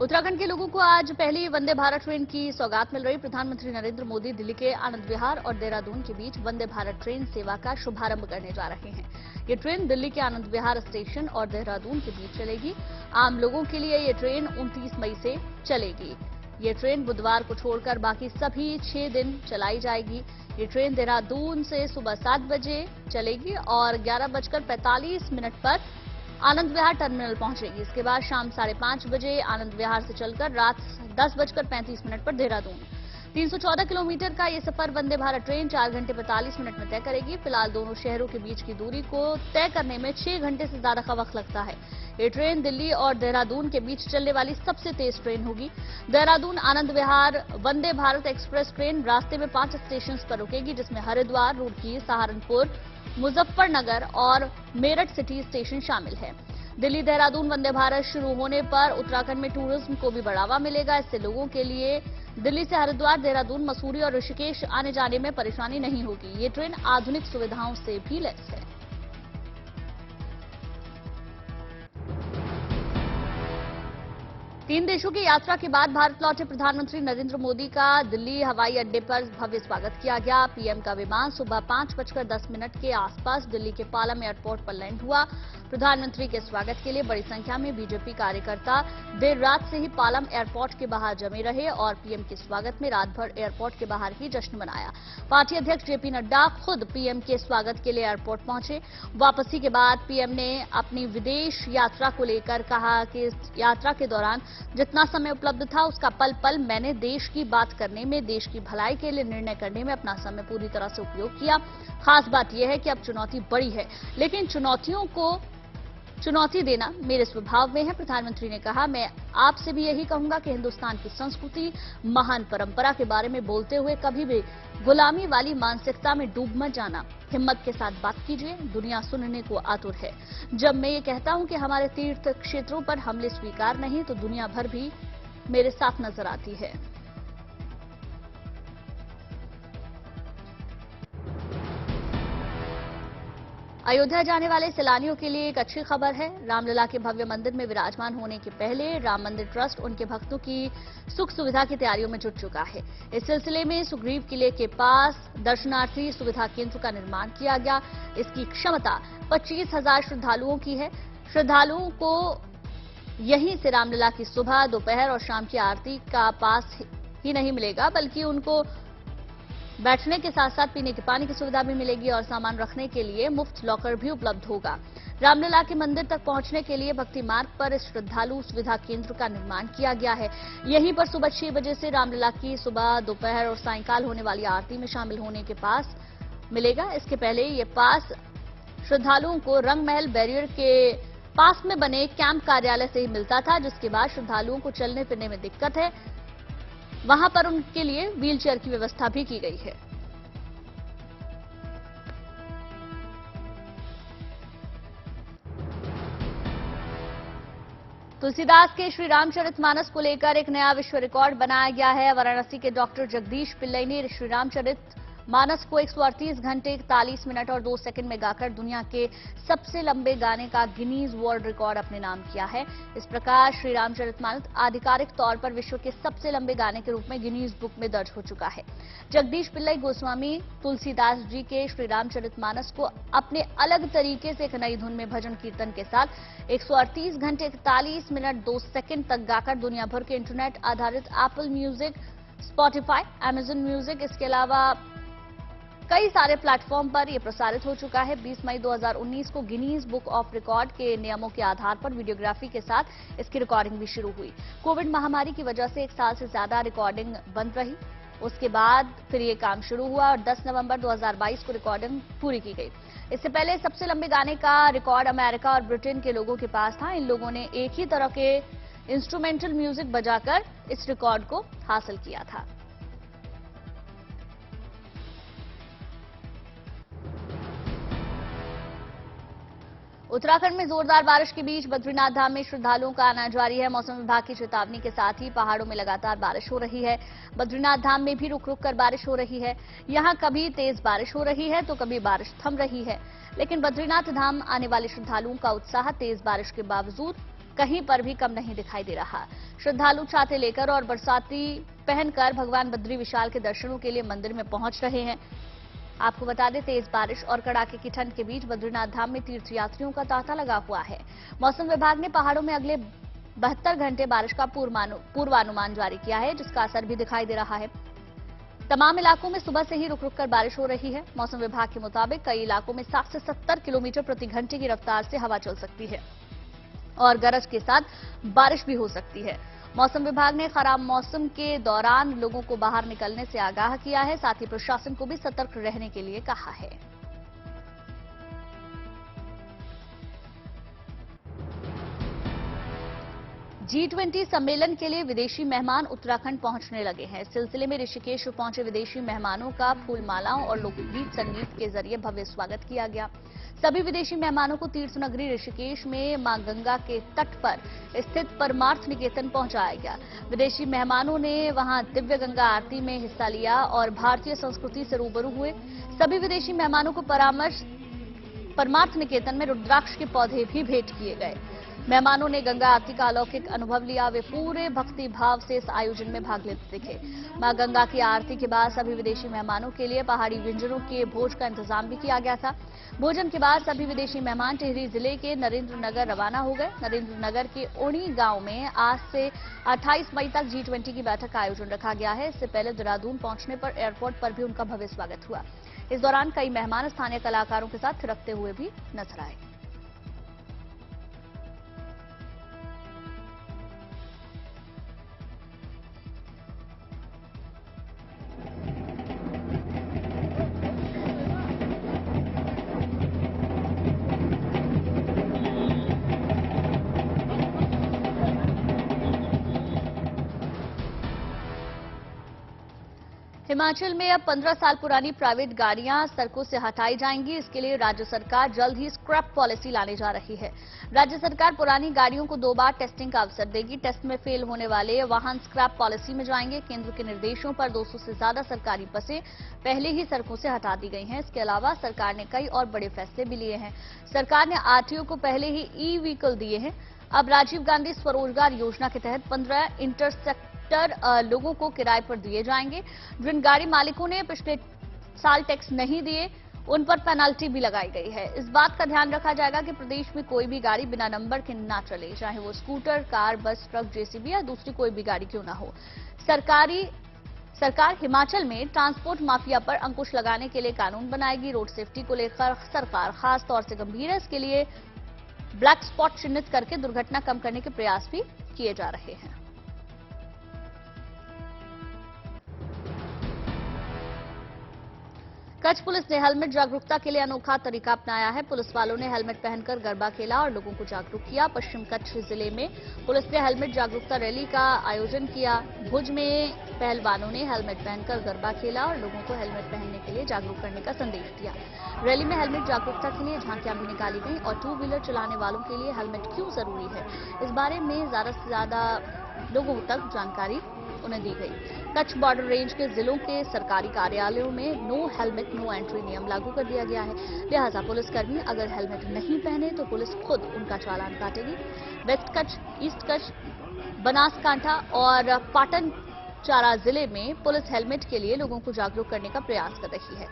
उत्तराखंड के लोगों को आज पहली वंदे भारत ट्रेन की सौगात मिल रही। प्रधानमंत्री नरेंद्र मोदी दिल्ली के आनंद विहार और देहरादून के बीच वंदे भारत ट्रेन सेवा का शुभारंभ करने जा रहे हैं। ये ट्रेन दिल्ली के आनंद विहार स्टेशन और देहरादून के बीच चलेगी। आम लोगों के लिए ये ट्रेन 29 मई से चलेगी। ये ट्रेन बुधवार को छोड़कर बाकी सभी 6 दिन चलाई जाएगी। ये ट्रेन देहरादून से सुबह 7 बजे चलेगी और 11:45 पर आनंद विहार टर्मिनल पहुंचेगी। इसके बाद शाम 5:30 बजे आनंद विहार से चलकर रात 10:35 पर देहरादून। 314 किलोमीटर का ये सफर वंदे भारत ट्रेन 4 घंटे 45 मिनट में तय करेगी। फिलहाल दोनों शहरों के बीच की दूरी को तय करने में 6 घंटे से ज्यादा का वक्त लगता है। ये ट्रेन दिल्ली और देहरादून के बीच चलने वाली सबसे तेज ट्रेन होगी। देहरादून आनंद विहार वंदे भारत एक्सप्रेस ट्रेन रास्ते में 5 स्टेशन पर रुकेगी, जिसमें हरिद्वार, रुड़की, सहारनपुर, मुजफ्फरनगर और मेरठ सिटी स्टेशन शामिल है। दिल्ली देहरादून वंदे भारत शुरू होने पर उत्तराखंड में टूरिज्म को भी बढ़ावा मिलेगा। इससे लोगों के लिए दिल्ली से हरिद्वार, देहरादून, मसूरी और ऋषिकेश आने जाने में परेशानी नहीं होगी। ये ट्रेन आधुनिक सुविधाओं से भी लैस है। तीन देशों की यात्रा के बाद भारत लौटे प्रधानमंत्री नरेंद्र मोदी का दिल्ली हवाई अड्डे पर भव्य स्वागत किया गया। पीएम का विमान सुबह 5:10 के आसपास दिल्ली के पालम एयरपोर्ट पर लैंड हुआ। प्रधानमंत्री के स्वागत के लिए बड़ी संख्या में बीजेपी कार्यकर्ता देर रात से ही पालम एयरपोर्ट के बाहर जमे रहे और पीएम के स्वागत में रात भर एयरपोर्ट के बाहर ही जश्न मनाया। पार्टी अध्यक्ष जेपी नड्डा खुद पीएम के स्वागत के लिए एयरपोर्ट पहुंचे। वापसी के बाद पीएम ने अपनी विदेश यात्रा को लेकर कहा कि इस यात्रा के दौरान जितना समय उपलब्ध था उसका पल पल मैंने देश की बात करने में, देश की भलाई के लिए निर्णय करने में अपना समय पूरी तरह से उपयोग किया। खास बात यह है कि अब चुनौती बड़ी है, लेकिन चुनौतियों को चुनौती देना मेरे स्वभाव में है। प्रधानमंत्री ने कहा, मैं आपसे भी यही कहूंगा कि हिंदुस्तान की संस्कृति, महान परंपरा के बारे में बोलते हुए कभी भी गुलामी वाली मानसिकता में डूब मत जाना। हिम्मत के साथ बात कीजिए, दुनिया सुनने को आतुर है। जब मैं ये कहता हूं कि हमारे तीर्थ क्षेत्रों पर हमले स्वीकार नहीं, तो दुनिया भर भी मेरे साथ नजर आती है। अयोध्या जाने वाले सैलानियों के लिए एक अच्छी खबर है। रामलला के भव्य मंदिर में विराजमान होने के पहले राम मंदिर ट्रस्ट उनके भक्तों की सुख सुविधा की तैयारियों में जुट चुका है। इस सिलसिले में सुग्रीव किले के पास दर्शनार्थी सुविधा केंद्र का निर्माण किया गया। इसकी क्षमता 25,000 श्रद्धालुओं की है। श्रद्धालुओं को यहीं से रामलला की सुबह, दोपहर और शाम की आरती का पास ही नहीं मिलेगा, बल्कि उनको बैठने के साथ साथ पीने के पानी की सुविधा भी मिलेगी और सामान रखने के लिए मुफ्त लॉकर भी उपलब्ध होगा। रामलला के मंदिर तक पहुंचने के लिए भक्ति मार्ग पर इस श्रद्धालु सुविधा केंद्र का निर्माण किया गया है। यहीं पर सुबह 6 बजे से रामलला की सुबह, दोपहर और सायंकाल होने वाली आरती में शामिल होने के पास मिलेगा। इसके पहले ये पास श्रद्धालुओं को रंगमहल बैरियर के पास में बने कैंप कार्यालय से ही मिलता था, जिसके बाद श्रद्धालुओं को चलने फिरने में दिक्कत है, वहां पर उनके लिए व्हीलचेयर की व्यवस्था भी की गई है। तुलसीदास के श्री रामचरितमानस को लेकर एक नया विश्व रिकॉर्ड बनाया गया है। वाराणसी के डॉक्टर जगदीश पिल्लई ने श्री रामचरितमानस को 138 घंटे 41 मिनट और 2 सेकंड में गाकर दुनिया के सबसे लंबे गाने का गिनीज वर्ल्ड रिकॉर्ड अपने नाम किया है। इस प्रकार श्री रामचरितमानस आधिकारिक तौर पर विश्व के सबसे लंबे गाने के रूप में गिनीज बुक में दर्ज हो चुका है। जगदीश पिल्लई गोस्वामी तुलसीदास जी के श्री रामचरितमानस को अपने अलग तरीके से एक नई धुन में भजन कीर्तन के साथ 138 घंटे 41 मिनट 2 सेकंड तक गाकर दुनिया भर के इंटरनेट आधारित Apple music, Spotify, Amazon music, इसके अलावा कई सारे प्लेटफॉर्म पर यह प्रसारित हो चुका है। 20 मई 2019 को गिनीज बुक ऑफ रिकॉर्ड के नियमों के आधार पर वीडियोग्राफी के साथ इसकी रिकॉर्डिंग भी शुरू हुई। कोविड महामारी की वजह से 1 साल से ज्यादा रिकॉर्डिंग बंद रही। उसके बाद फिर ये काम शुरू हुआ और 10 नवंबर 2022 को रिकॉर्डिंग पूरी की गई। इससे पहले सबसे लंबे गाने का रिकॉर्ड अमेरिका और ब्रिटेन के लोगों के पास था। इन लोगों ने एक ही तरह के इंस्ट्रूमेंटल म्यूजिक बजाकर इस रिकॉर्ड को हासिल किया था। उत्तराखंड में जोरदार बारिश के बीच बद्रीनाथ धाम में श्रद्धालुओं का आना जारी है। मौसम विभाग की चेतावनी के साथ ही पहाड़ों में लगातार बारिश हो रही है। बद्रीनाथ धाम में भी रुक रुक कर बारिश हो रही है। यहां कभी तेज बारिश हो रही है तो कभी बारिश थम रही है, लेकिन बद्रीनाथ धाम आने वाले श्रद्धालुओं का उत्साह तेज बारिश के बावजूद कहीं पर भी कम नहीं दिखाई दे रहा। श्रद्धालु छाते लेकर और बरसाती पहनकर भगवान बद्री विशाल के दर्शनों के लिए मंदिर में पहुंच रहे हैं। आपको बता दें, तेज बारिश और कड़ाके की ठंड के बीच बद्रीनाथ धाम में तीर्थयात्रियों का तांता लगा हुआ है। मौसम विभाग ने पहाड़ों में अगले 72 घंटे बारिश का पूर्वानुमान जारी किया है, जिसका असर भी दिखाई दे रहा है। तमाम इलाकों में सुबह से ही रुक रुक कर बारिश हो रही है। मौसम विभाग के मुताबिक कई इलाकों में 60 से 70 किलोमीटर प्रति घंटे की रफ्तार से हवा चल सकती है और गरज के साथ बारिश भी हो सकती है। मौसम विभाग ने खराब मौसम के दौरान लोगों को बाहर निकलने से आगाह किया है, साथ ही प्रशासन को भी सतर्क रहने के लिए कहा है। G20 सम्मेलन के लिए विदेशी मेहमान उत्तराखंड पहुंचने लगे हैं। इस सिलसिले में ऋषिकेश पहुंचे विदेशी मेहमानों का फूल मालाओं और लोकगीत संगीत के जरिए भव्य स्वागत किया गया। सभी विदेशी मेहमानों को तीर्थ नगरी ऋषिकेश में मां गंगा के तट पर स्थित परमार्थ निकेतन पहुंचाया गया। विदेशी मेहमानों ने वहां दिव्य गंगा आरती में हिस्सा लिया और भारतीय संस्कृति से रूबरू हुए। सभी विदेशी मेहमानों को परमार्थ निकेतन में रुद्राक्ष के पौधे भी भेंट किए गए। मेहमानों ने गंगा आरती का अलौकिक अनुभव लिया। वे पूरे भक्ति भाव से इस आयोजन में भाग लेते दिखे। मां गंगा की आरती के बाद सभी विदेशी मेहमानों के लिए पहाड़ी व्यंजनों के भोज का इंतजाम भी किया गया था। भोजन के बाद सभी विदेशी मेहमान टिहरी जिले के नरेंद्र नगर रवाना हो गए। नरेंद्र नगर के ओणी गांव में आज से 28 मई तक G20 की बैठक का आयोजन रखा गया है। इससे पहले देहरादून पहुंचने पर एयरपोर्ट पर भी उनका भव्य स्वागत हुआ। इस दौरान कई मेहमान स्थानीय कलाकारों के साथ थिरकते हुए भी नजर आए। हिमाचल में अब 15 साल पुरानी प्राइवेट गाड़ियां सड़कों से हटाई जाएंगी। इसके लिए राज्य सरकार जल्द ही स्क्रैप पॉलिसी लाने जा रही है। राज्य सरकार पुरानी गाड़ियों को 2 बार टेस्टिंग का अवसर देगी। टेस्ट में फेल होने वाले वाहन स्क्रैप पॉलिसी में जाएंगे। केंद्र के निर्देशों पर 200 से ज्यादा सरकारी बसें पहले ही सड़कों से हटा दी गई हैं। इसके अलावा सरकार ने कई और बड़े फैसले भी लिए हैं। सरकार ने आरटीओ को पहले ही ई-व्हीकल दिए हैं। अब राजीव गांधी स्वरोजगार योजना के तहत 15 इंटरसेक्टर लोगों को किराए पर दिए जाएंगे। जिन गाड़ी मालिकों ने पिछले साल टैक्स नहीं दिए, उन पर पेनल्टी भी लगाई गई है। इस बात का ध्यान रखा जाएगा कि प्रदेश में कोई भी गाड़ी बिना नंबर के ना चले, चाहे वो स्कूटर, कार, बस, ट्रक, जेसीबी या दूसरी कोई भी गाड़ी क्यों ना हो। सरकार हिमाचल में ट्रांसपोर्ट माफिया पर अंकुश लगाने के लिए कानून बनाएगी। रोड सेफ्टी को लेकर सरकार खास तौर से गंभीर है। इसके लिए ब्लैक स्पॉट चिन्हित करके दुर्घटना कम करने के प्रयास भी किए जा रहे हैं। कच्छ पुलिस ने हेलमेट जागरूकता के लिए अनोखा तरीका अपनाया है। पुलिस वालों ने हेलमेट पहनकर गरबा खेला और लोगों को जागरूक किया। पश्चिम कच्छ जिले में पुलिस ने हेलमेट जागरूकता रैली का आयोजन किया। भुज में पहलवानों ने हेलमेट पहनकर गरबा खेला और लोगों को हेलमेट पहनने के लिए जागरूक करने का संदेश दिया। रैली में हेलमेट जागरूकता के लिए झांकियां भी निकाली गई और 2 व्हीलर चलाने वालों के लिए हेलमेट क्यों जरूरी है, इस बारे में ज्यादा से ज्यादा लोगों तक जानकारी उन्हें दी गई। कच्छ बॉर्डर रेंज के जिलों के सरकारी कार्यालयों में नो हेलमेट नो एंट्री नियम लागू कर दिया गया है। लिहाजा पुलिसकर्मी अगर हेलमेट नहीं पहने तो पुलिस खुद उनका चालान काटेगी। वेस्ट कच्छ, ईस्ट कच्छ, बनासकांठा और पाटन चारा जिले में पुलिस हेलमेट के लिए लोगों को जागरूक करने का प्रयास कर रही है।